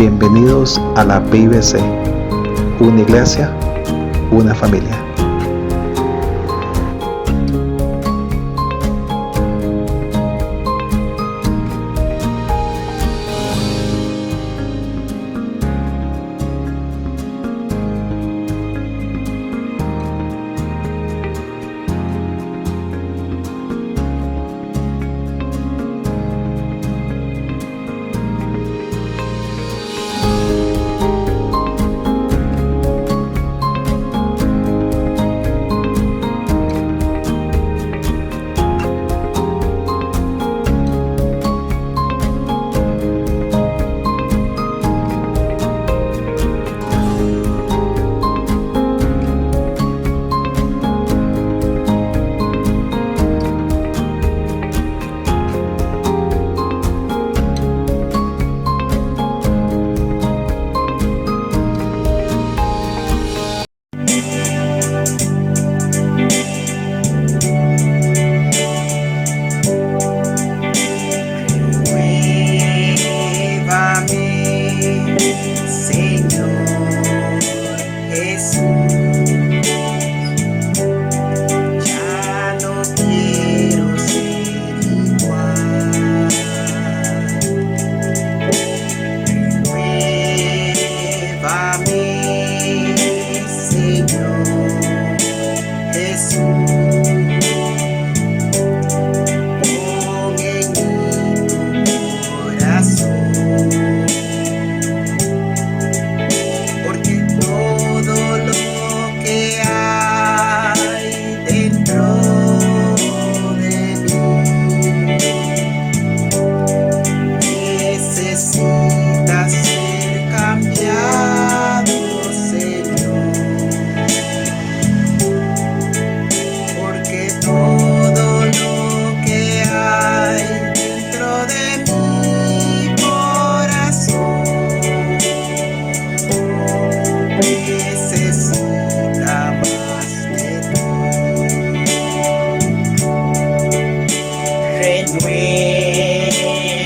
Bienvenidos a la PIBC, una iglesia, una familia.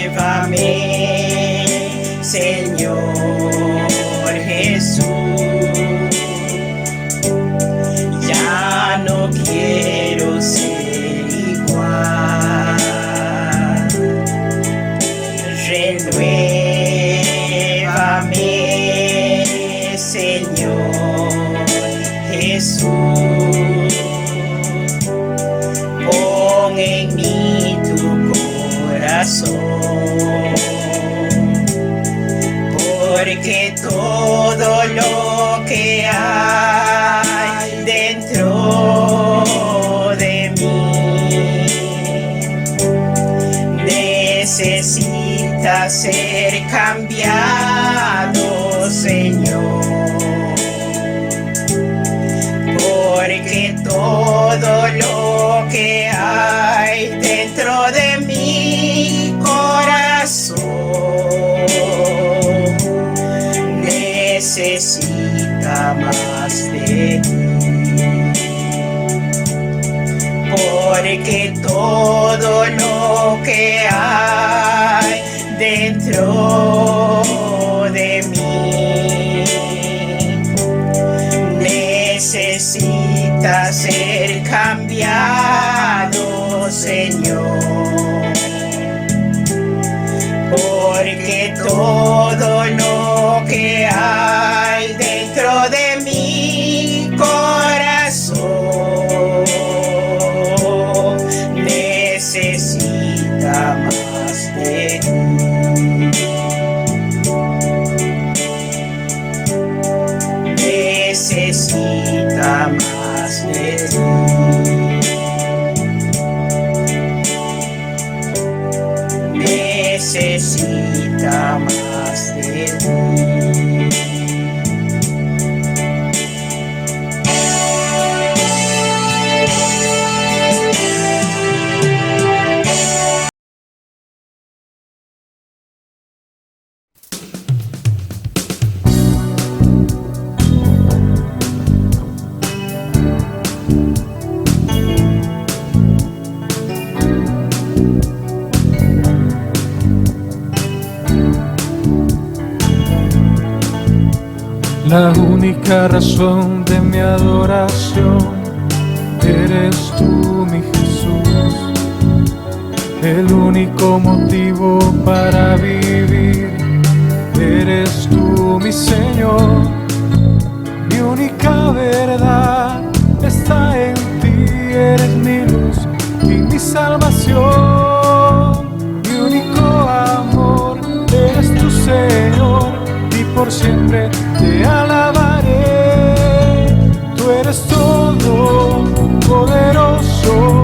Renuévame, Señor Jesús. Ya no quiero ser igual. Renuévame, Señor Jesús. Pon en mí tu corazón, porque todo lo que hay dentro de mí necesita ser cambiado, Señor, porque todo lo que hay dentro de mi corazón necesita más de ti, porque todo lo que hay dentro de mí necesita ser cambiado, Señor, porque todo lo que hay dentro de mi corazón necesita La única razón de mi adoración eres tú, mi Jesús. El único motivo para vivir eres tú, mi Señor. Mi única verdad está en ti, eres mi luz y mi salvación. Mi único amor eres tu Señor, y por siempre te alabaré. Tú eres todo poderoso,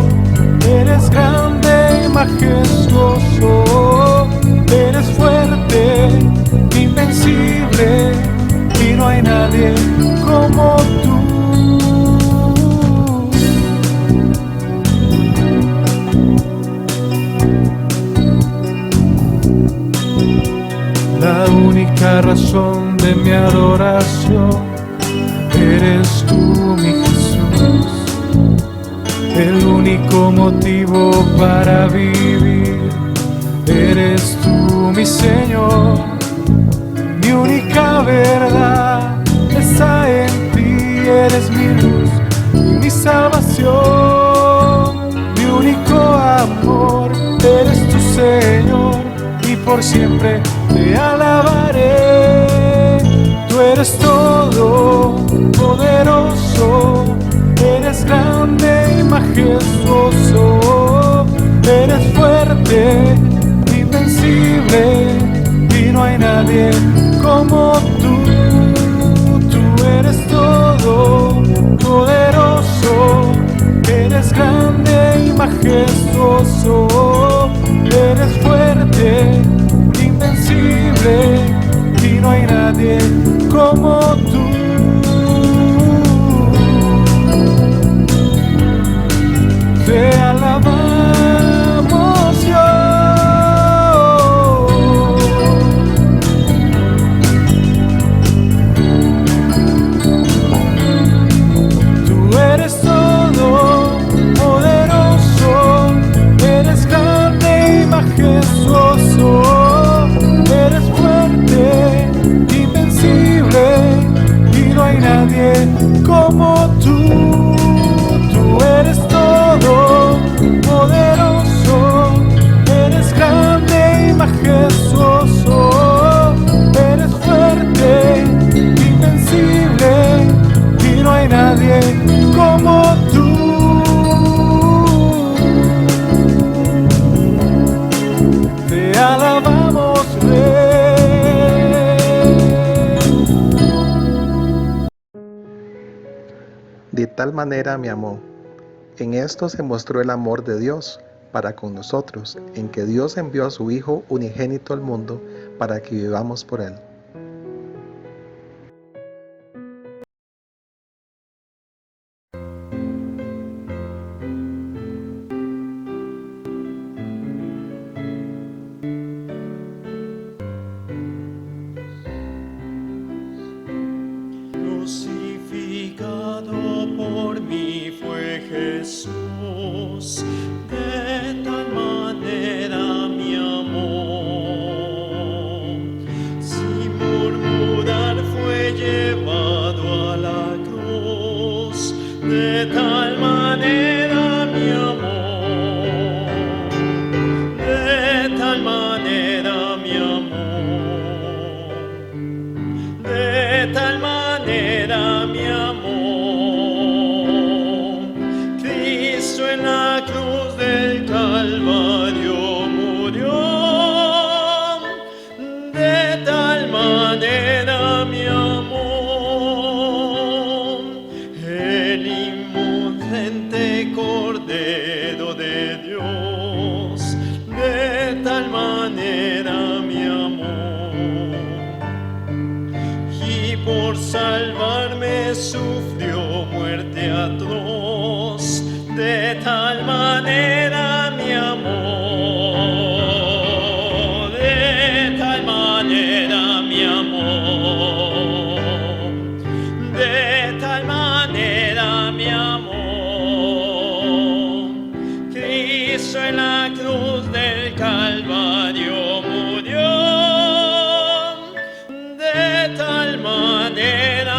eres grande y majestuoso, eres fuerte, invencible, y no hay nadie como tú. La única razón de mi adoración eres tú, mi Jesús. El único motivo para vivir eres tú, mi Señor. Mi única verdad está en ti, eres mi luz y mi salvación. Mi único amor eres tu Señor, y por siempre te alabaré. Tú eres todo poderoso, eres grande y majestuoso, eres fuerte, invencible, y no hay nadie como tú. Tú eres todo poderoso, eres grande y majestuoso, eres fuerte, invencible, y no hay nadie como tú. Te alabamos, tú eres todo poderoso, eres grande y majestuoso, eres fuerte, invencible, y no hay nadie como tú. Tú eres todo poderoso, eres grande y majestuoso, eres fuerte, invencible, y no hay nadie como tú. Te alabamos, De tal manera me amó. En esto se mostró el amor de Dios para con nosotros, en que Dios envió a su Hijo unigénito al mundo para que vivamos por Él. Crucificado por mí fue Jesús, de tal manera mi amor. Sin murmurar fue llevado a la cruz, de tal manera mi amor, de tal manera mi amor, de tal manera mi amor. Cristo en la cruz del Calvario murió, de tal manera mi amor. El inocente Cordero de Dios, de tal manera mi amor. Y por salvarme sufrió muerte atroz, de tal manera mi amor, de tal manera mi amor, de tal manera mi amor. Cristo en la cruz del Calvario murió, de tal manera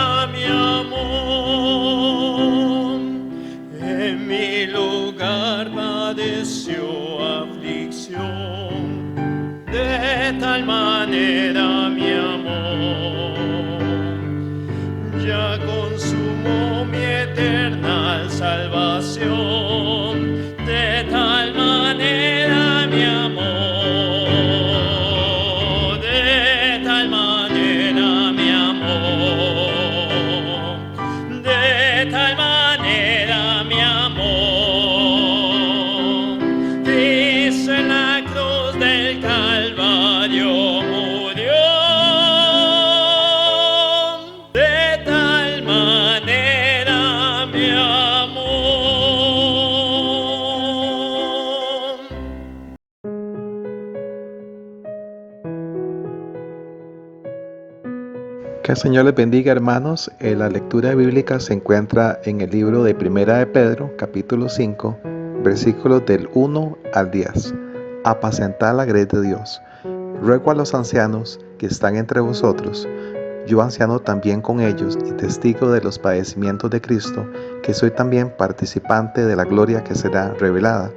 Que el Señor les bendiga, hermanos. La lectura bíblica se encuentra en el libro de Primera de Pedro, capítulo 5, versículos del 1 al 10. Apacentad la grey de Dios. Ruego a los ancianos que están entre vosotros, yo anciano también con ellos y testigo de los padecimientos de Cristo, que soy también participante de la gloria que será revelada.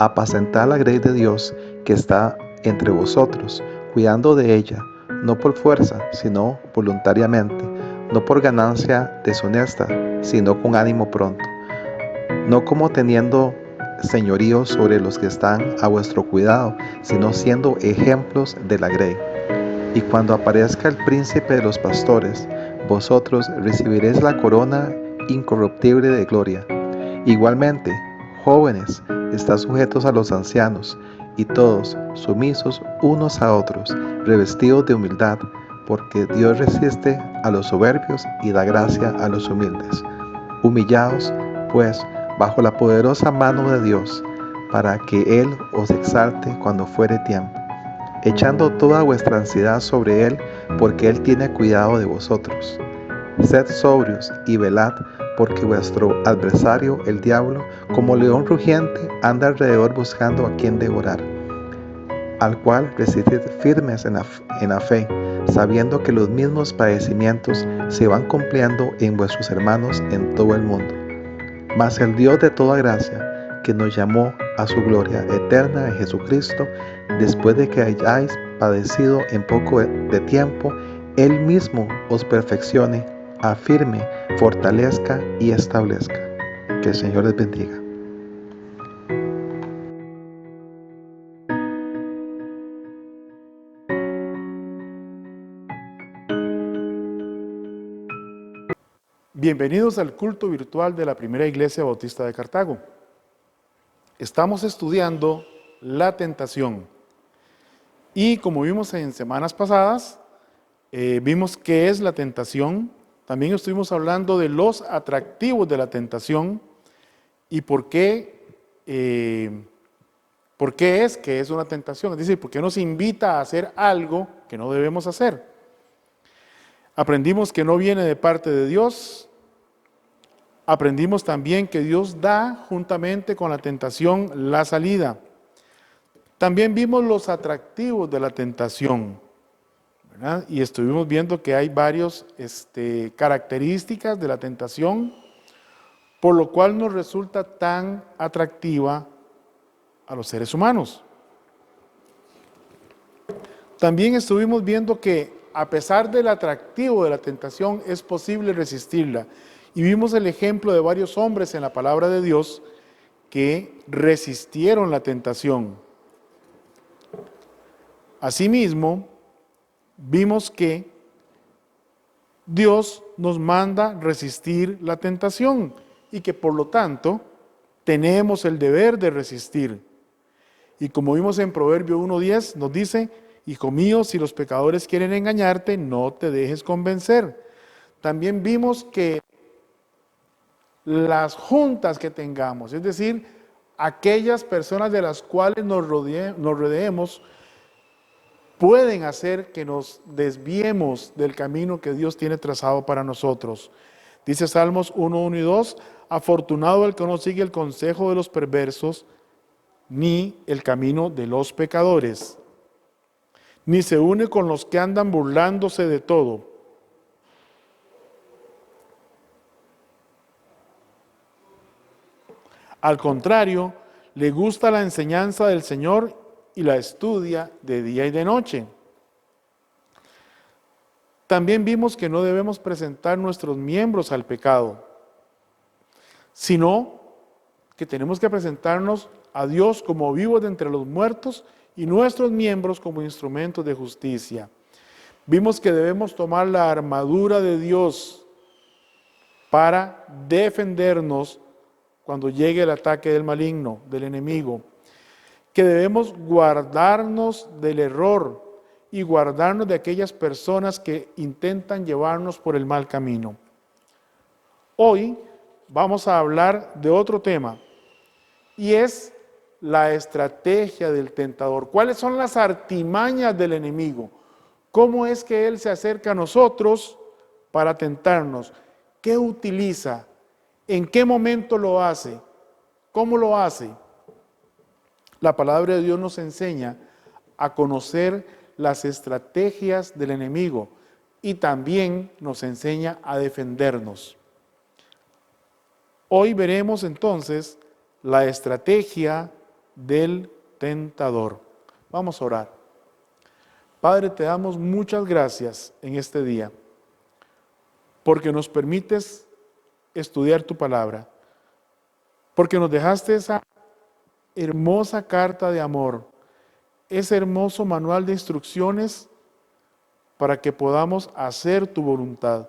Apacentad la grey de Dios que está entre vosotros, cuidando de ella, no por fuerza, sino voluntariamente, no por ganancia deshonesta, sino con ánimo pronto, no como teniendo señorío sobre los que están a vuestro cuidado, sino siendo ejemplos de la grey. Y cuando aparezca el príncipe de los pastores, vosotros recibiréis la corona incorruptible de gloria. Igualmente, jóvenes, estad sujetos a los ancianos, y todos sumisos unos a otros, revestidos de humildad, porque Dios resiste a los soberbios y da gracia a los humildes. Humillaos, pues, bajo la poderosa mano de Dios, para que Él os exalte cuando fuere tiempo, echando toda vuestra ansiedad sobre Él, porque Él tiene cuidado de vosotros. Sed sobrios y velad, porque vuestro adversario, el diablo, como león rugiente, anda alrededor buscando a quien devorar, al cual resistid firmes en la fe, sabiendo que los mismos padecimientos se van cumpliendo en vuestros hermanos en todo el mundo. Mas el Dios de toda gracia, que nos llamó a su gloria eterna en Jesucristo, después de que hayáis padecido en poco de tiempo, Él mismo os perfeccione, afirme, fortalezca y establezca. Que el Señor les bendiga. Bienvenidos al culto virtual de la Primera Iglesia Bautista de Cartago. Estamos estudiando la tentación. Y como vimos en semanas pasadas, vimos qué es la tentación. También estuvimos hablando de los atractivos de la tentación y por qué es que es una tentación. Es decir, por qué nos invita a hacer algo que no debemos hacer. Aprendimos que no viene de parte de Dios. Aprendimos también que Dios da juntamente con la tentación la salida. También vimos los atractivos de la tentación, ¿verdad? Y estuvimos viendo que hay varias características de la tentación, por lo cual nos resulta tan atractiva a los seres humanos. También estuvimos viendo que a pesar del atractivo de la tentación es posible resistirla. Y vimos el ejemplo de varios hombres en la palabra de Dios que resistieron la tentación. Asimismo, vimos que Dios nos manda resistir la tentación y que por lo tanto tenemos el deber de resistir. Y como vimos en Proverbio 1:10, nos dice: hijo mío, si los pecadores quieren engañarte, no te dejes convencer. También vimos que las juntas que tengamos, es decir, aquellas personas de las cuales nos rodeemos, pueden hacer que nos desviemos del camino que Dios tiene trazado para nosotros. Dice Salmos 1:1 y 2, afortunado el que no sigue el consejo de los perversos, ni el camino de los pecadores, ni se une con los que andan burlándose de todo. Al contrario, le gusta la enseñanza del Señor y la estudia de día y de noche. También vimos que no debemos presentar nuestros miembros al pecado, sino que tenemos que presentarnos a Dios como vivos de entre los muertos y nuestros miembros como instrumentos de justicia. Vimos que debemos tomar la armadura de Dios para defendernos cuando llegue el ataque del maligno, del enemigo, que debemos guardarnos del error y guardarnos de aquellas personas que intentan llevarnos por el mal camino. Hoy vamos a hablar de otro tema, y es la estrategia del tentador. ¿Cuáles son las artimañas del enemigo? ¿Cómo es que Él se acerca a nosotros para tentarnos? ¿Qué utiliza? ¿En qué momento lo hace? ¿Cómo lo hace? La palabra de Dios nos enseña a conocer las estrategias del enemigo y también nos enseña a defendernos. Hoy veremos entonces la estrategia del tentador. Vamos a orar. Padre, te damos muchas gracias en este día, porque nos permites estudiar tu palabra, porque nos dejaste esa hermosa carta de amor, ese hermoso manual de instrucciones para que podamos hacer tu voluntad.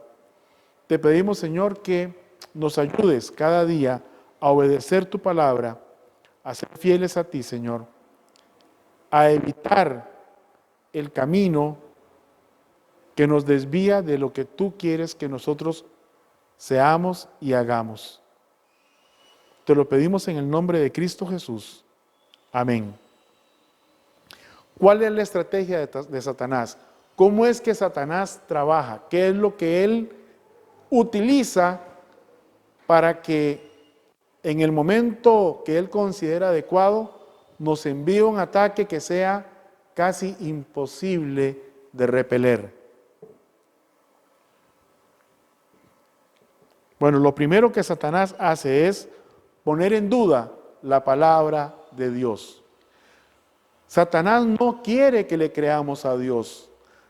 Te pedimos, Señor, que nos ayudes cada día a obedecer tu palabra, a ser fieles a ti, Señor, a evitar el camino que nos desvía de lo que tú quieres que nosotros seamos y hagamos. Te lo pedimos en el nombre de Cristo Jesús. Amén. ¿Cuál es la estrategia de Satanás? ¿Cómo es que Satanás trabaja? ¿Qué es lo que él utiliza para que en el momento que él considera adecuado nos envíe un ataque que sea casi imposible de repeler? Bueno, lo primero que Satanás hace es poner en duda la palabra de Dios. Satanás no quiere que le creamos a Dios.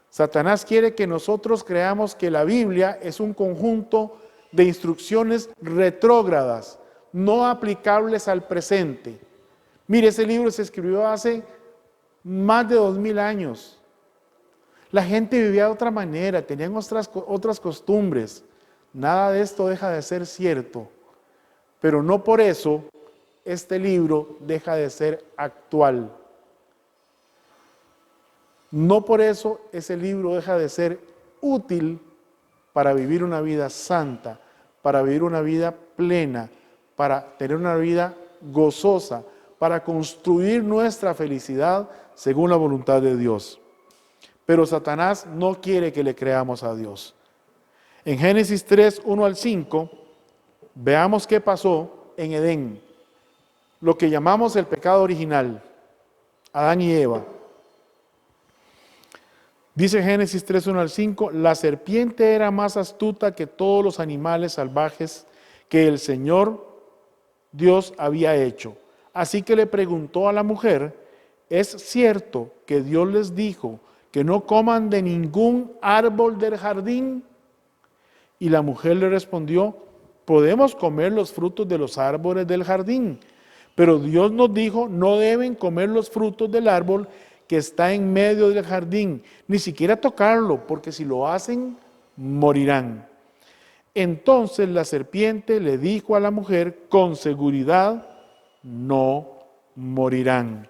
Satanás quiere que nosotros creamos que la Biblia es un conjunto de instrucciones retrógradas, no aplicables al presente. Mire, ese libro se escribió hace más de 2000 años. La gente vivía de otra manera, tenían otras costumbres. Nada de esto deja de ser cierto, pero no por eso este libro deja de ser actual. No por eso ese libro deja de ser útil para vivir una vida santa, para vivir una vida plena, para tener una vida gozosa, para construir nuestra felicidad según la voluntad de Dios. Pero Satanás no quiere que le creamos a Dios. En Génesis 3, 1 al 5, veamos qué pasó en Edén, lo que llamamos el pecado original, Adán y Eva. Dice Génesis 3, 1 al 5, la serpiente era más astuta que todos los animales salvajes que el Señor Dios había hecho. Así que le preguntó a la mujer, ¿es cierto que Dios les dijo que no coman de ningún árbol del jardín? Y la mujer le respondió, podemos comer los frutos de los árboles del jardín, pero Dios nos dijo, no deben comer los frutos del árbol que está en medio del jardín, ni siquiera tocarlo, porque si lo hacen, morirán. Entonces la serpiente le dijo a la mujer, con seguridad, no morirán.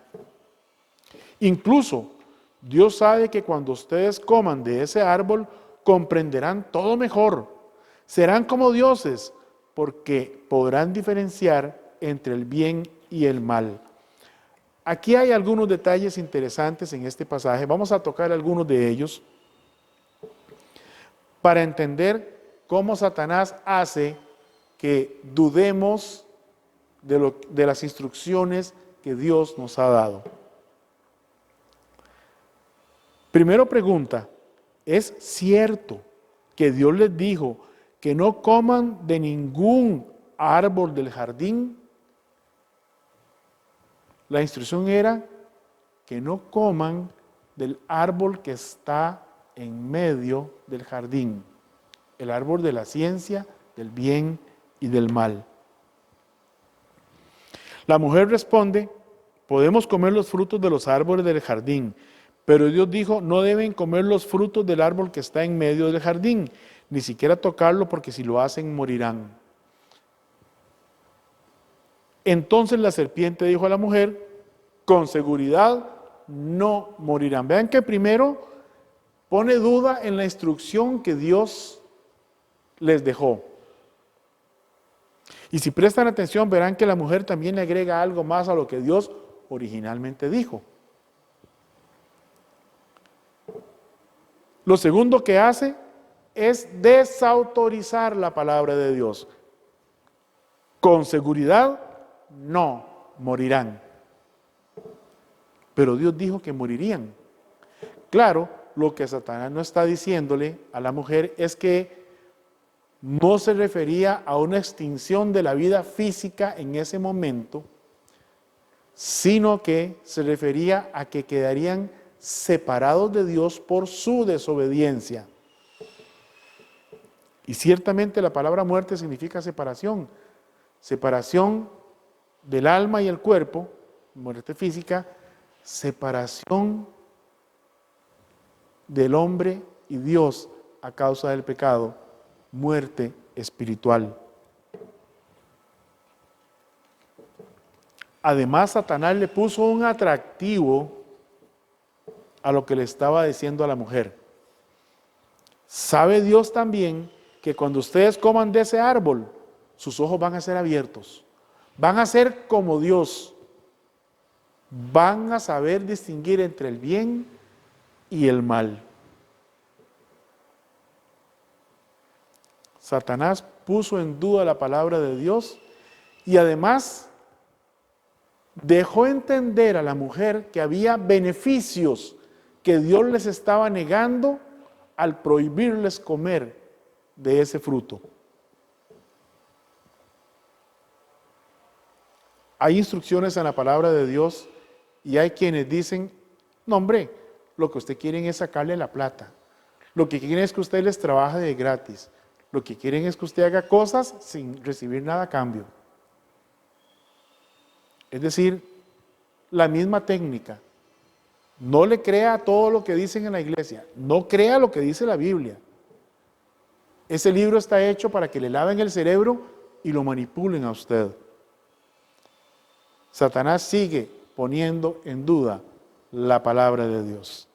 Incluso, Dios sabe que cuando ustedes coman de ese árbol, comprenderán todo mejor. Serán como dioses, porque podrán diferenciar entre el bien y el mal. Aquí hay algunos detalles interesantes en este pasaje. Vamos a tocar algunos de ellos para entender cómo Satanás hace que dudemos de las instrucciones que Dios nos ha dado. Primero pregunta, ¿es cierto que Dios les dijo que no coman de ningún árbol del jardín? La instrucción era que no coman del árbol que está en medio del jardín, el árbol de la ciencia, del bien y del mal. La mujer responde, podemos comer los frutos de los árboles del jardín, pero Dios dijo, no deben comer los frutos del árbol que está en medio del jardín, ni siquiera tocarlo porque si lo hacen morirán. Entonces la serpiente dijo a la mujer, con seguridad no morirán. Vean que primero pone duda en la instrucción que Dios les dejó. Y si prestan atención verán que la mujer también le agrega algo más a lo que Dios originalmente dijo. Lo segundo que hace es desautorizar la palabra de Dios. Con seguridad, no morirán. Pero Dios dijo que morirían. Claro, lo que Satanás no está diciéndole a la mujer es que no se refería a una extinción de la vida física en ese momento, sino que se refería a que quedarían separados de Dios por su desobediencia. Y ciertamente la palabra muerte significa separación. Separación del alma y el cuerpo, muerte física, separación del hombre y Dios a causa del pecado, muerte espiritual. Además, Satanás le puso un atractivo a lo que le estaba diciendo a la mujer. Sabe Dios también que cuando ustedes coman de ese árbol, sus ojos van a ser abiertos. Van a ser como Dios. Van a saber distinguir entre el bien y el mal. Satanás puso en duda la palabra de Dios y además dejó entender a la mujer que había beneficios que Dios les estaba negando al prohibirles comer de ese fruto. Hay instrucciones en la palabra de Dios y hay quienes dicen, no hombre, lo que usted quieren es sacarle la plata. Lo que quieren es que usted les trabaje de gratis. Lo que quieren es que usted haga cosas sin recibir nada a cambio. Es decir, la misma técnica. No le crea a todo lo que dicen en la iglesia. No crea lo que dice la Biblia. Ese libro está hecho para que le laven el cerebro y lo manipulen a usted. Satanás sigue poniendo en duda la palabra de Dios.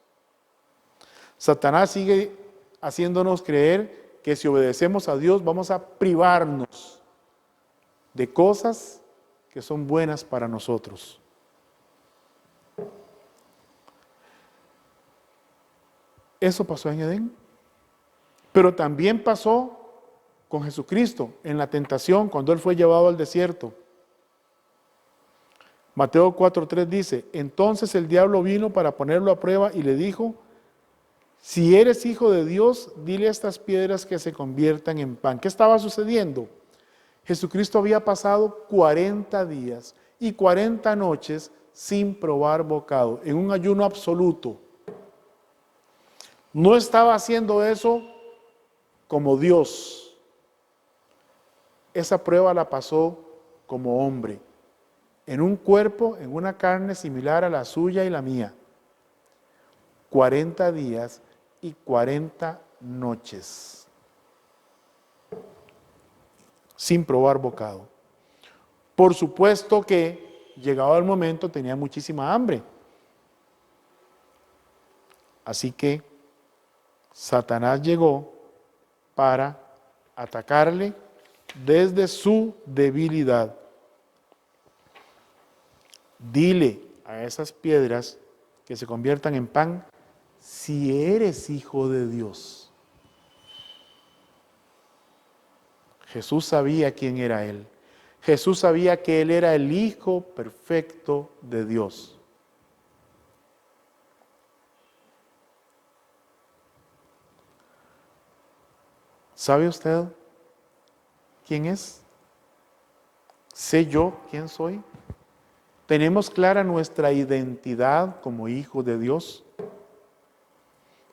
Satanás sigue haciéndonos creer que si obedecemos a Dios vamos a privarnos de cosas que son buenas para nosotros. Eso pasó en Edén, pero también pasó con Jesucristo en la tentación cuando Él fue llevado al desierto. Mateo 4:3 dice, entonces el diablo vino para ponerlo a prueba y le dijo, si eres hijo de Dios, dile a estas piedras que se conviertan en pan. ¿Qué estaba sucediendo? Jesucristo había pasado 40 días y 40 noches sin probar bocado, en un ayuno absoluto. No estaba haciendo eso como Dios. Esa prueba la pasó como hombre, en un cuerpo, en una carne similar a la suya y la mía. 40 días y 40 noches sin probar bocado. Por supuesto que llegado el momento tenía muchísima hambre. Así que Satanás llegó para atacarle desde su debilidad. Dile a esas piedras que se conviertan en pan, si eres hijo de Dios. Jesús sabía quién era Él. Jesús sabía que Él era el Hijo perfecto de Dios. ¿Sabe usted quién es? ¿Sé yo quién soy? ¿Tenemos clara nuestra identidad como hijos de Dios?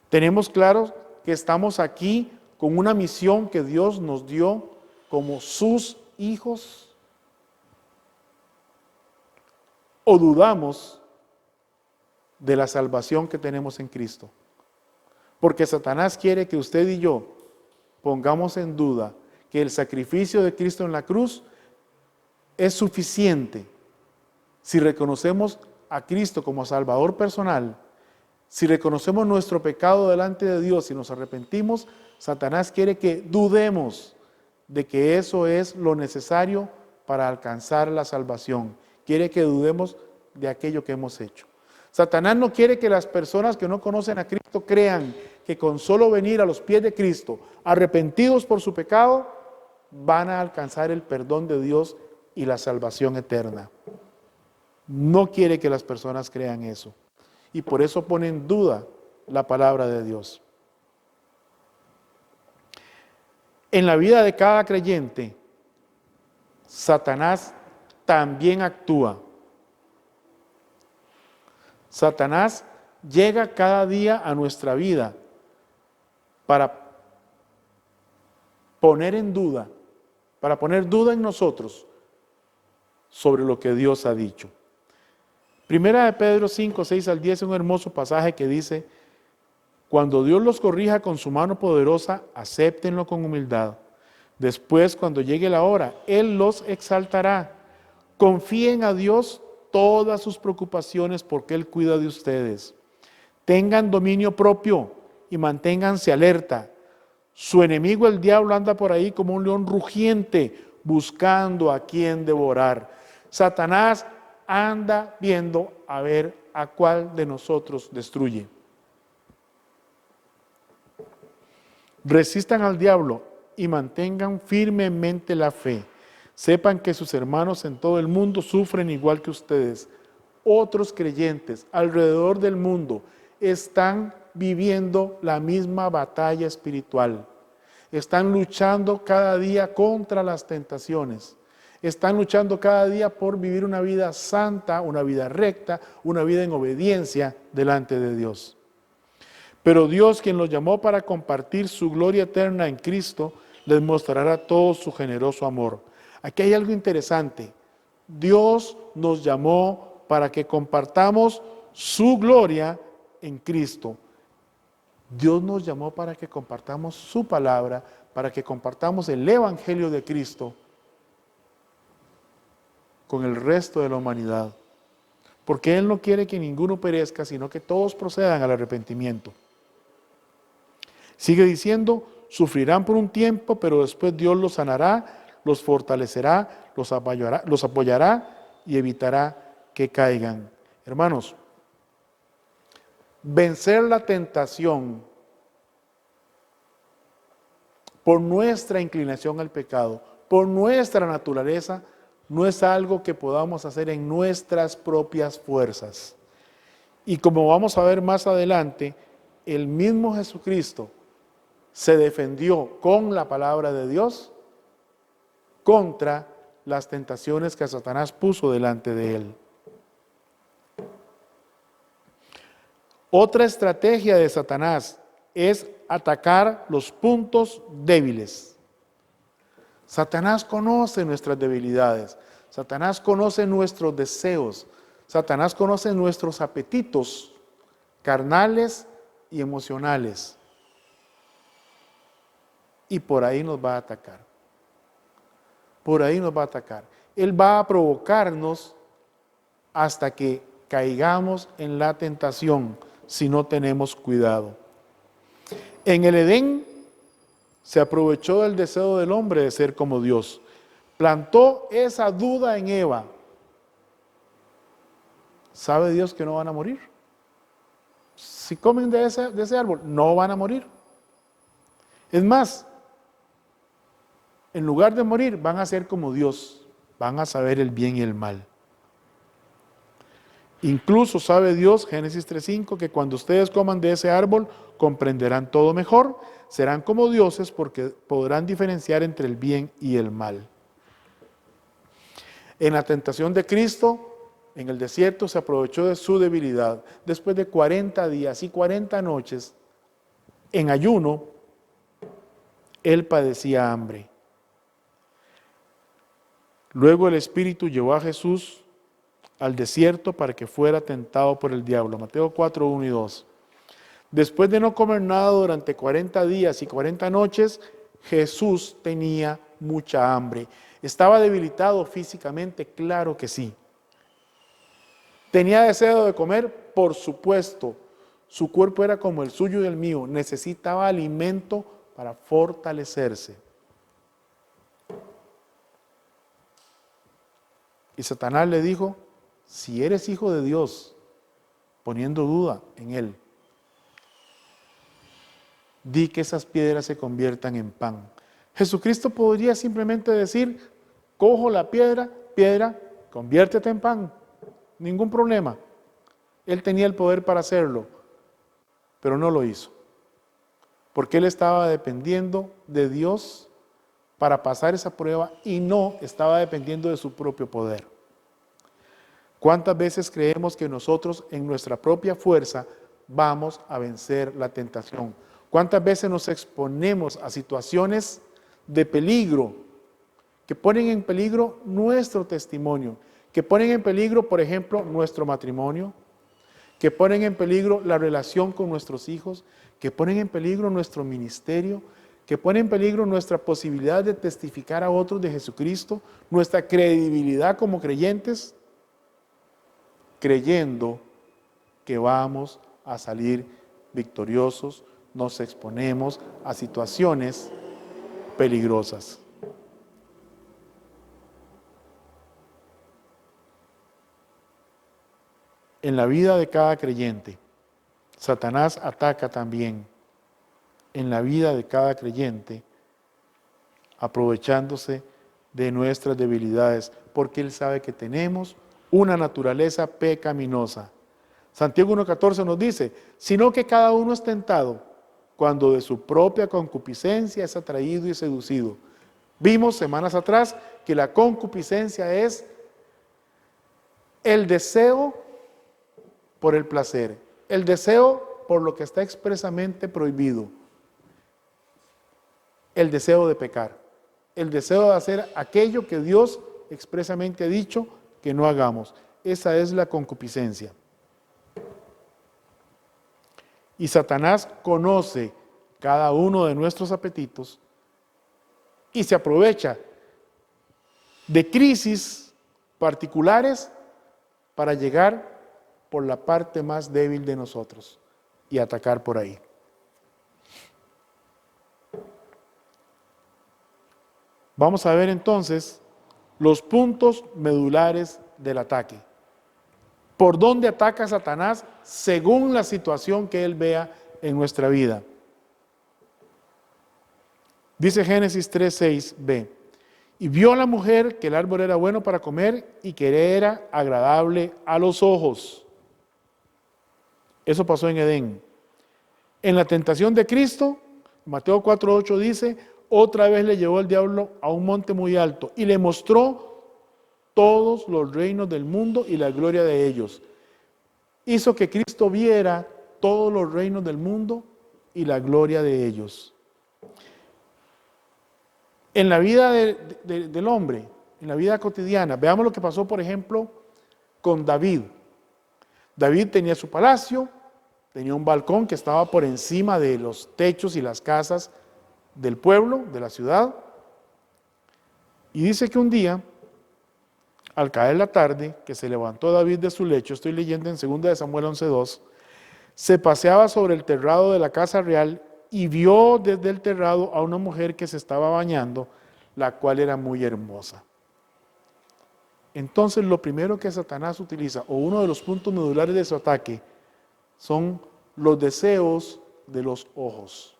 ¿Tenemos claro que estamos aquí con una misión que Dios nos dio como sus hijos? ¿O dudamos de la salvación que tenemos en Cristo? Porque Satanás quiere que usted y yo pongamos en duda que el sacrificio de Cristo en la cruz es suficiente si reconocemos a Cristo como Salvador personal. Si reconocemos nuestro pecado delante de Dios y nos arrepentimos, Satanás quiere que dudemos de que eso es lo necesario para alcanzar la salvación. Quiere que dudemos de aquello que hemos hecho. Satanás no quiere que las personas que no conocen a Cristo crean que con solo venir a los pies de Cristo, arrepentidos por su pecado, van a alcanzar el perdón de Dios y la salvación eterna. No quiere que las personas crean eso. Y por eso pone en duda la palabra de Dios. En la vida de cada creyente, Satanás también actúa. Satanás llega cada día a nuestra vida para poner en duda, para poner duda en nosotros sobre lo que Dios ha dicho. Primera de Pedro 5, 6 al 10 es un hermoso pasaje que dice: cuando Dios los corrija con su mano poderosa, acéptenlo con humildad. Después, cuando llegue la hora, Él los exaltará. Confíen a Dios todas sus preocupaciones porque Él cuida de ustedes. Tengan dominio propio y manténganse alerta. Su enemigo, el diablo, anda por ahí como un león rugiente buscando a quien devorar. Satanás anda viendo a ver a cuál de nosotros destruye. Resistan al diablo y mantengan firmemente la fe. Sepan que sus hermanos en todo el mundo sufren igual que ustedes. Otros creyentes alrededor del mundo están viviendo la misma batalla espiritual. Están luchando cada día contra las tentaciones. Están luchando cada día por vivir una vida santa, una vida recta, una vida en obediencia delante de Dios. Pero Dios, quien los llamó para compartir su gloria eterna en Cristo, les mostrará todo su generoso amor. Aquí hay algo interesante. Dios nos llamó para que compartamos su gloria en Cristo. Dios nos llamó para que compartamos su palabra, para que compartamos el evangelio de Cristo con el resto de la humanidad. Porque Él no quiere que ninguno perezca, sino que todos procedan al arrepentimiento. Sigue diciendo: sufrirán por un tiempo, pero después Dios los sanará, los fortalecerá, los apoyará y evitará que caigan. Hermanos, vencer la tentación por nuestra inclinación al pecado, por nuestra naturaleza, no es algo que podamos hacer en nuestras propias fuerzas. Y como vamos a ver más adelante, el mismo Jesucristo se defendió con la palabra de Dios contra las tentaciones que Satanás puso delante de él. Otra estrategia de Satanás es atacar los puntos débiles. Satanás conoce nuestras debilidades, Satanás conoce nuestros deseos, Satanás conoce nuestros apetitos carnales y emocionales. Y por ahí nos va a atacar. Por ahí nos va a atacar. Él va a provocarnos hasta que caigamos en la tentación si no tenemos cuidado. En el Edén se aprovechó del deseo del hombre de ser como Dios. Plantó esa duda en Eva. ¿Sabe Dios que no van a morir? Si comen de ese árbol, no van a morir. Es más, en lugar de morir, van a ser como Dios, van a saber el bien y el mal. Incluso sabe Dios, Génesis 3:5, que cuando ustedes coman de ese árbol, comprenderán todo mejor, serán como dioses porque podrán diferenciar entre el bien y el mal. En la tentación de Cristo, en el desierto, se aprovechó de su debilidad. Después de 40 días y 40 noches en ayuno, Él padecía hambre. Luego el Espíritu llevó a Jesús al desierto para que fuera tentado por el diablo. Mateo 4, 1 y 2. Después de no comer nada durante 40 días y 40 noches, Jesús tenía mucha hambre. ¿Estaba debilitado físicamente? Claro que sí. ¿Tenía deseo de comer? Por supuesto. Su cuerpo era como el suyo y el mío. Necesitaba alimento para fortalecerse. Y Satanás le dijo: si eres hijo de Dios, poniendo duda en él, di que esas piedras se conviertan en pan. Jesucristo podría simplemente decir, cojo la piedra, conviértete en pan. Ningún problema. Él tenía el poder para hacerlo, pero no lo hizo. Porque él estaba dependiendo de Dios para pasar esa prueba y no estaba dependiendo de su propio poder. ¿Cuántas veces creemos que nosotros en nuestra propia fuerza vamos a vencer la tentación? ¿Cuántas veces nos exponemos a situaciones de peligro que ponen en peligro nuestro testimonio, que ponen en peligro, por ejemplo, nuestro matrimonio, que ponen en peligro la relación con nuestros hijos, que ponen en peligro nuestro ministerio, que ponen en peligro nuestra posibilidad de testificar a otros de Jesucristo, nuestra credibilidad como creyentes, creyendo que vamos a salir victoriosos, nos exponemos a situaciones peligrosas. En la vida de cada creyente, Satanás ataca también en la vida de cada creyente, aprovechándose de nuestras debilidades, porque él sabe que tenemos una naturaleza pecaminosa. Santiago 1:14 nos dice, sino que cada uno es tentado cuando de su propia concupiscencia es atraído y seducido. Vimos semanas atrás que la concupiscencia es el deseo por el placer, el deseo por lo que está expresamente prohibido, el deseo de pecar, el deseo de hacer aquello que Dios expresamente ha dicho que no hagamos. Esa es la concupiscencia. Y Satanás conoce cada uno de nuestros apetitos y se aprovecha de crisis particulares para llegar por la parte más débil de nosotros y atacar por ahí. Vamos a ver entonces los puntos medulares del ataque. ¿Por dónde ataca Satanás según la situación que él vea en nuestra vida? Dice Génesis 3:6b, y vio la mujer que el árbol era bueno para comer y que era agradable a los ojos. Eso pasó en Edén. En la tentación de Cristo, Mateo 4:8 dice, otra vez le llevó el diablo a un monte muy alto y le mostró todos los reinos del mundo y la gloria de ellos. Hizo que Cristo viera todos los reinos del mundo y la gloria de ellos. En la vida del hombre, en la vida cotidiana, veamos lo que pasó, por ejemplo, con David. David tenía su palacio, tenía un balcón que estaba por encima de los techos y las casas del pueblo, de la ciudad. Y dice que un día, al caer la tarde, que se levantó David de su lecho, estoy leyendo en 2 de Samuel 11:2, se paseaba sobre el terrado de la casa real y vio desde el terrado a una mujer que se estaba bañando, la cual era muy hermosa. Entonces lo primero que Satanás utiliza, o uno de los puntos medulares de su ataque, son los deseos de los ojos.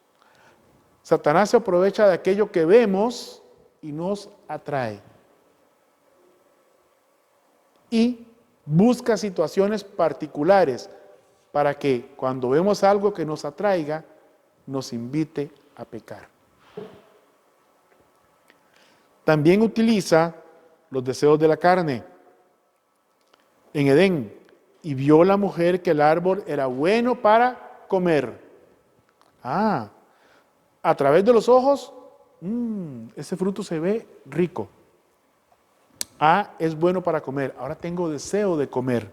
Satanás se aprovecha de aquello que vemos y nos atrae. Y busca situaciones particulares para que cuando vemos algo que nos atraiga, nos invite a pecar. También utiliza los deseos de la carne. En Edén, y vio la mujer que el árbol era bueno para comer. A través de los ojos, ese fruto se ve rico. Es bueno para comer. Ahora tengo deseo de comer.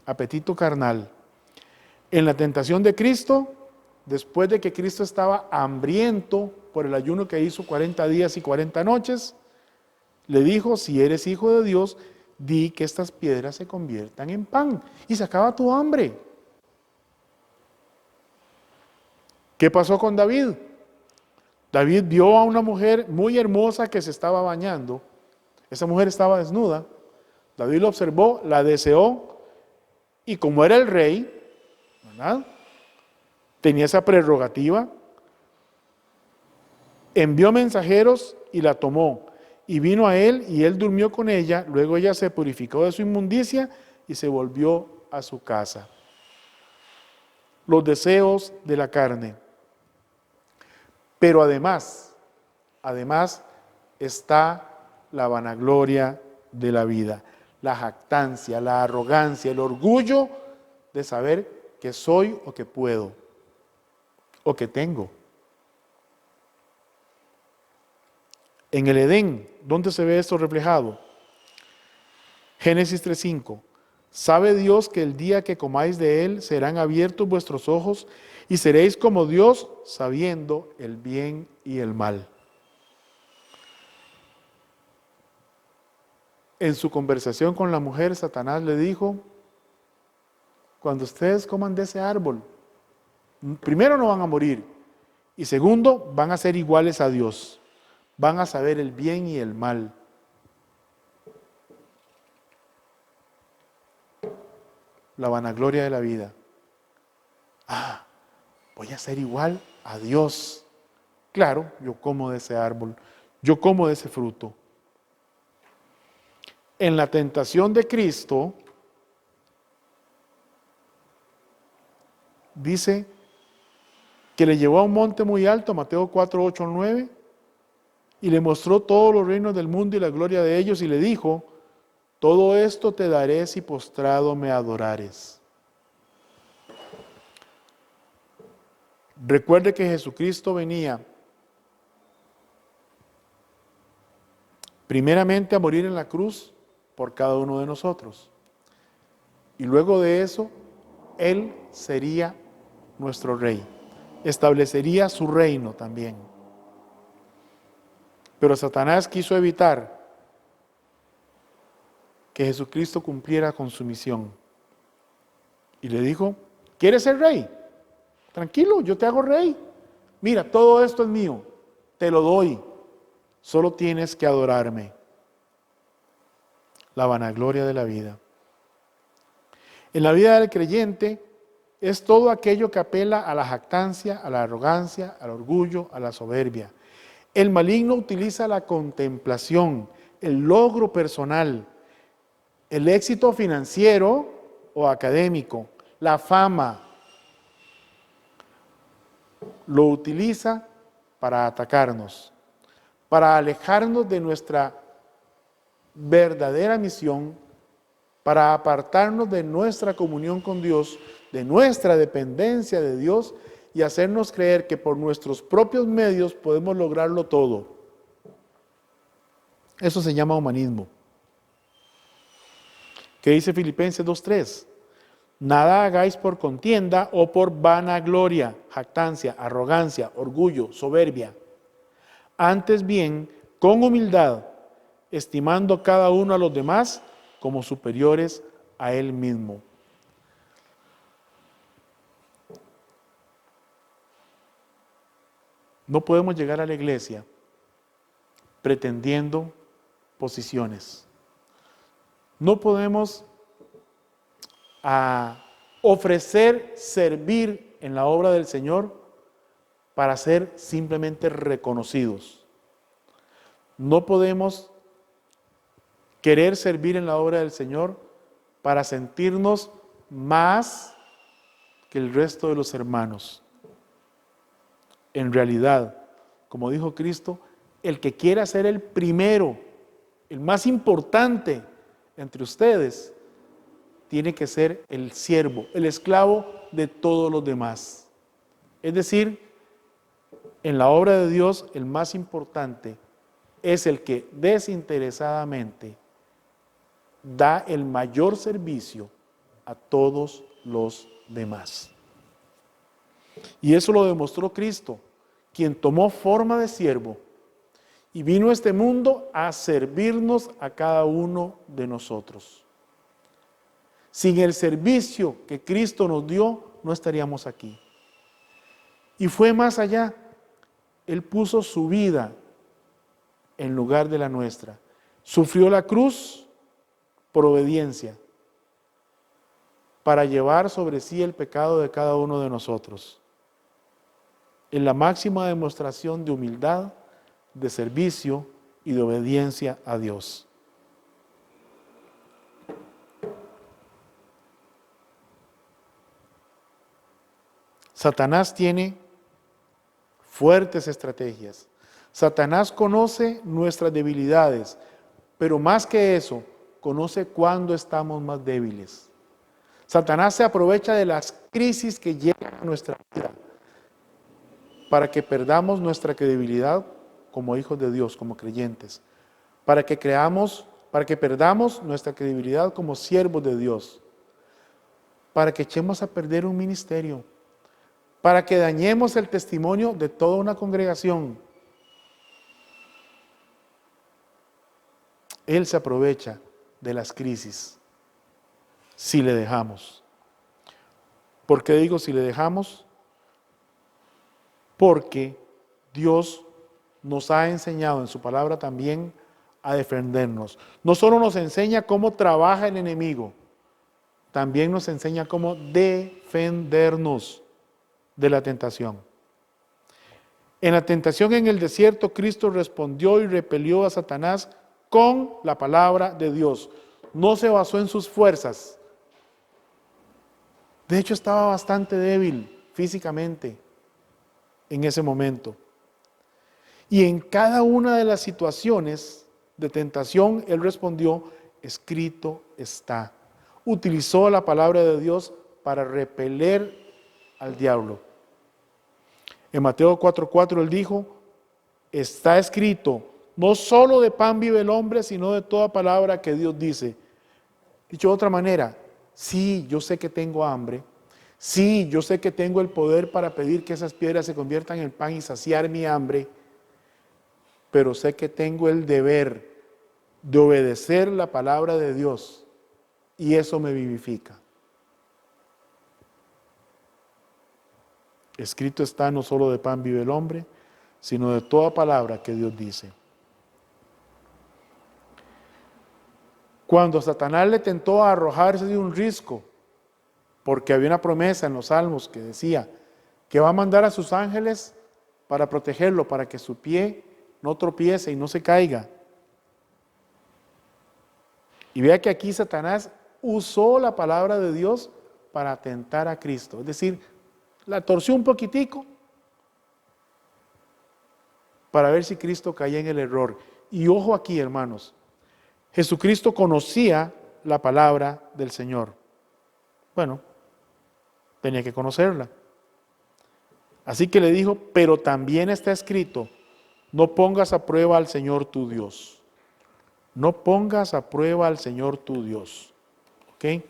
Apetito carnal. En la tentación de Cristo, después de que Cristo estaba hambriento por el ayuno que hizo 40 días y 40 noches, le dijo, si eres hijo de Dios, di que estas piedras se conviertan en pan. Y se acaba tu hambre. ¿Qué pasó con David? David vio a una mujer muy hermosa que se estaba bañando. Esa mujer estaba desnuda. David lo observó, la deseó, y como era el rey, ¿verdad?, tenía esa prerrogativa, Envió mensajeros y la tomó, y vino a él, y él durmió con ella. Luego ella se purificó de su inmundicia y se volvió a su casa. Los deseos de la carne. Pero además está la vanagloria de la vida, la jactancia, la arrogancia, el orgullo de saber que soy o que puedo o que tengo. En el Edén, ¿dónde se ve esto reflejado? Génesis 3:5. ¿Sabe Dios que el día que comáis de él serán abiertos vuestros ojos y seréis como Dios, sabiendo el bien y el mal? En su conversación con la mujer, Satanás le dijo: cuando ustedes coman de ese árbol, primero no van a morir, y segundo, van a ser iguales a Dios, van a saber el bien y el mal. La vanagloria de la vida. Voy a ser igual a Dios. Claro, yo como de ese árbol, yo como de ese fruto. En la tentación de Cristo, dice que le llevó a un monte muy alto, Mateo 4, 8, 9, y le mostró todos los reinos del mundo y la gloria de ellos, y le dijo: todo esto te daré si postrado me adorares. Recuerde que Jesucristo venía primeramente a morir en la cruz por cada uno de nosotros. Y luego de eso, Él sería nuestro rey. Establecería su reino también. Pero Satanás quiso evitar que Jesucristo cumpliera con su misión. Y le dijo: ¿quieres ser rey? Tranquilo, yo te hago rey. Mira, todo esto es mío, te lo doy. Solo tienes que adorarme. La vanagloria de la vida. En la vida del creyente es todo aquello que apela a la jactancia, a la arrogancia, al orgullo, a la soberbia. El maligno utiliza la contemplación, el logro personal, el éxito financiero o académico, la fama. Lo utiliza para atacarnos, para alejarnos de nuestra verdadera misión, para apartarnos de nuestra comunión con Dios, de nuestra dependencia de Dios, y hacernos creer que por nuestros propios medios podemos lograrlo todo. Eso se llama humanismo. ¿Qué dice Filipenses 2:3? Nada hagáis por contienda o por vanagloria, jactancia, arrogancia, orgullo, soberbia. Antes bien, con humildad, estimando cada uno a los demás como superiores a él mismo. No podemos llegar a la iglesia pretendiendo posiciones. No podemos ofrecer servir en la obra del Señor para ser simplemente reconocidos. No podemos querer servir en la obra del Señor para sentirnos más que el resto de los hermanos. En realidad, como dijo Cristo, el que quiera ser el primero, el más importante entre ustedes, tiene que ser el siervo, el esclavo de todos los demás. Es decir, en la obra de Dios, el más importante es el que desinteresadamente da el mayor servicio a todos los demás. Y eso lo demostró Cristo, quien tomó forma de siervo y vino a este mundo a servirnos a cada uno de nosotros. Sin el servicio que Cristo nos dio, no estaríamos aquí. Y fue más allá. Él puso su vida en lugar de la nuestra. Sufrió la cruz por obediencia, para llevar sobre sí el pecado de cada uno de nosotros. En la máxima demostración de humildad, de servicio y de obediencia a Dios. Satanás tiene fuertes estrategias. Satanás conoce nuestras debilidades, pero más que eso, conoce cuándo estamos más débiles. Satanás se aprovecha de las crisis que llegan a nuestra vida para que perdamos nuestra credibilidad como hijos de Dios, como creyentes, para que perdamos nuestra credibilidad como siervos de Dios, para que echemos a perder un ministerio, para que dañemos el testimonio de toda una congregación. Él se aprovecha de las crisis si le dejamos. ¿Por qué digo si le dejamos? Porque Dios nos ha enseñado en su palabra también a defendernos. No solo nos enseña cómo trabaja el enemigo, también nos enseña cómo defendernos de la tentación. En la tentación en el desierto, Cristo respondió y repelió a Satanás con la palabra de Dios. No se basó en sus fuerzas. De hecho, estaba bastante débil físicamente en ese momento. Y en cada una de las situaciones de tentación, Él respondió, escrito está. Utilizó la palabra de Dios para repeler al diablo. En Mateo 4:4 Él dijo, está escrito, no solo de pan vive el hombre, sino de toda palabra que Dios dice. Dicho de otra manera, sí, yo sé que tengo hambre, sí, yo sé que tengo el poder para pedir que esas piedras se conviertan en pan y saciar mi hambre, pero sé que tengo el deber de obedecer la palabra de Dios y eso me vivifica. Escrito está, no solo de pan vive el hombre, sino de toda palabra que Dios dice. Cuando Satanás le tentó a arrojarse de un risco, porque había una promesa en los Salmos que decía que va a mandar a sus ángeles para protegerlo, para que su pie no tropiece y no se caiga. Y vea que aquí Satanás usó la palabra de Dios para tentar a Cristo, es decir, la torció un poquitico para ver si Cristo caía en el error. Y ojo aquí, hermanos, Jesucristo conocía la palabra del Señor. Bueno, tenía que conocerla. Así que le dijo, pero también está escrito, no pongas a prueba al Señor tu Dios. No pongas a prueba al Señor tu Dios. ¿Ok?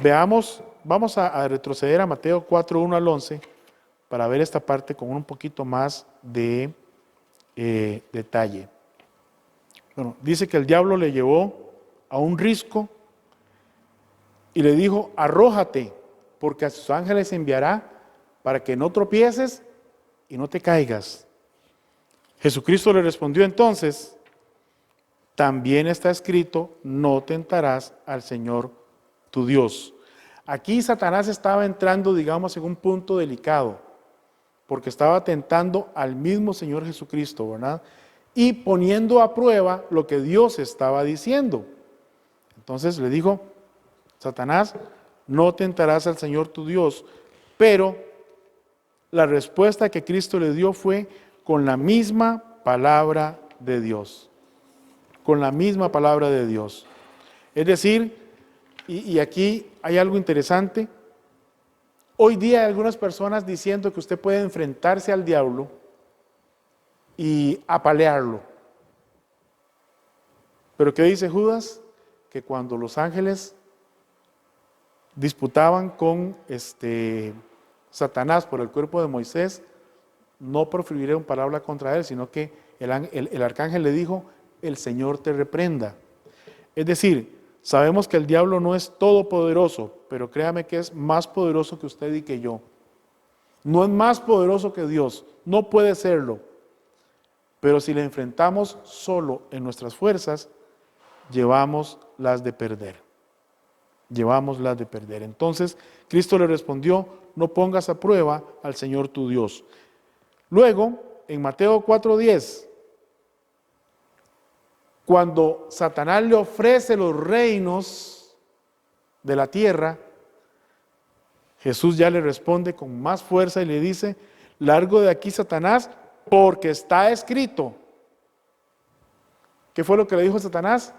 Veamos, vamos a retroceder a Mateo 4, 1 al 11 para ver esta parte con un poquito más de detalle. Bueno, dice que el diablo le llevó a un risco y le dijo, arrójate, porque a sus ángeles enviará para que no tropieces y no te caigas. Jesucristo le respondió entonces, también está escrito, no tentarás al Señor tu Dios. Aquí Satanás estaba entrando, digamos, en un punto delicado, porque estaba tentando al mismo Señor Jesucristo, ¿verdad? Y poniendo a prueba lo que Dios estaba diciendo. Entonces le dijo, Satanás, no tentarás al Señor tu Dios, pero la respuesta que Cristo le dio fue con la misma palabra de Dios. Con la misma palabra de Dios. Es decir, y aquí hay algo interesante, hoy día hay algunas personas diciendo que usted puede enfrentarse al diablo y apalearlo. Pero ¿qué dice Judas? Que cuando los ángeles disputaban con Satanás por el cuerpo de Moisés, no profirieron palabra contra él, sino que el arcángel le dijo, el Señor te reprenda. Es decir, sabemos que el diablo no es todopoderoso, pero créame que es más poderoso que usted y que yo. No es más poderoso que Dios, no puede serlo. Pero si le enfrentamos solo en nuestras fuerzas, llevamos las de perder. Llevamos las de perder. Entonces, Cristo le respondió, no pongas a prueba al Señor tu Dios. Luego, en Mateo 4:10, Cuando Satanás le ofrece los reinos de la tierra, Jesús ya le responde con más fuerza y le dice: largo de aquí, Satanás, porque está escrito. ¿Qué fue lo que le dijo Satanás?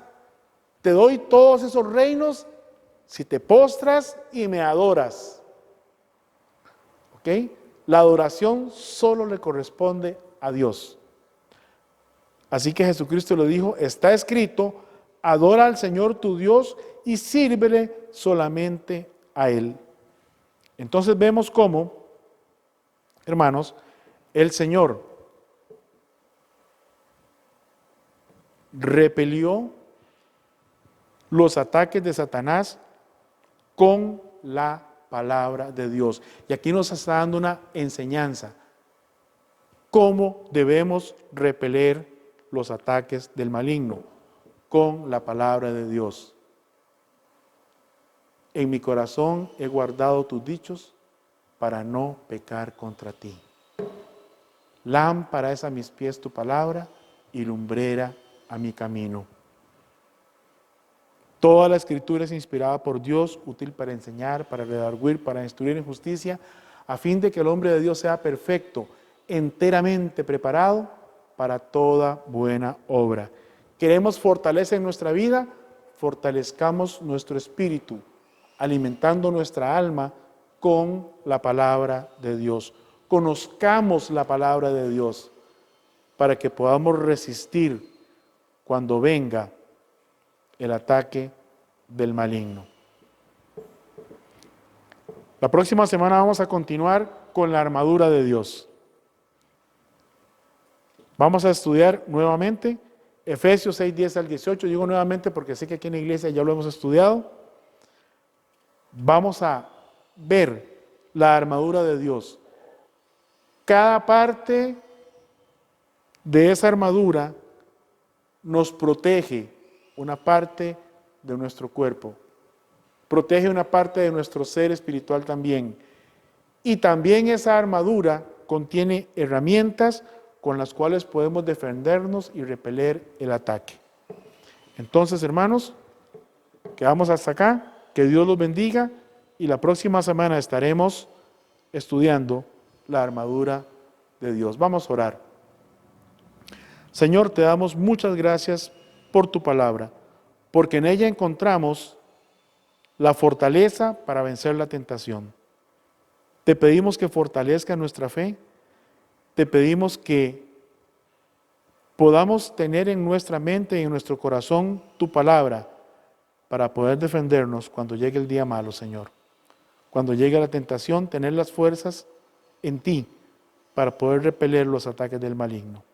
Te doy todos esos reinos si te postras y me adoras. ¿Ok? La adoración solo le corresponde a Dios. Así que Jesucristo le dijo: está escrito, adora al Señor tu Dios y sírvele solamente a Él. Entonces vemos cómo, hermanos, el Señor repelió los ataques de Satanás con la palabra de Dios. Y aquí nos está dando una enseñanza: cómo debemos repeler los ataques del maligno con la palabra de Dios. En mi corazón he guardado tus dichos para no pecar contra ti. Lámpara es a mis pies tu palabra y lumbrera a mi camino. Toda la escritura es inspirada por Dios, útil para enseñar, para redarguir, para instruir en justicia, a fin de que el hombre de Dios sea perfecto, enteramente preparado para toda buena obra. ¿Queremos fortaleza en nuestra vida? Fortalezcamos nuestro espíritu, alimentando nuestra alma con la palabra de Dios. Conozcamos la palabra de Dios para que podamos resistir cuando venga el ataque del maligno. La próxima semana vamos a continuar con la armadura de Dios. Vamos a estudiar nuevamente Efesios 6, 10 al 18. Digo nuevamente porque sé que aquí en la iglesia ya lo hemos estudiado. Vamos a ver la armadura de Dios. Cada parte de esa armadura nos protege una parte de nuestro cuerpo, protege una parte de nuestro ser espiritual también. Y también esa armadura contiene herramientas con las cuales podemos defendernos y repeler el ataque. Entonces, hermanos, quedamos hasta acá. Que Dios los bendiga y la próxima semana estaremos estudiando la armadura de Dios. Vamos a orar. Señor, te damos muchas gracias por tu palabra, porque en ella encontramos la fortaleza para vencer la tentación. Te pedimos que fortalezca nuestra fe, te pedimos que podamos tener en nuestra mente y en nuestro corazón tu palabra para poder defendernos cuando llegue el día malo, Señor. Cuando llegue la tentación, tener las fuerzas en ti para poder repeler los ataques del maligno.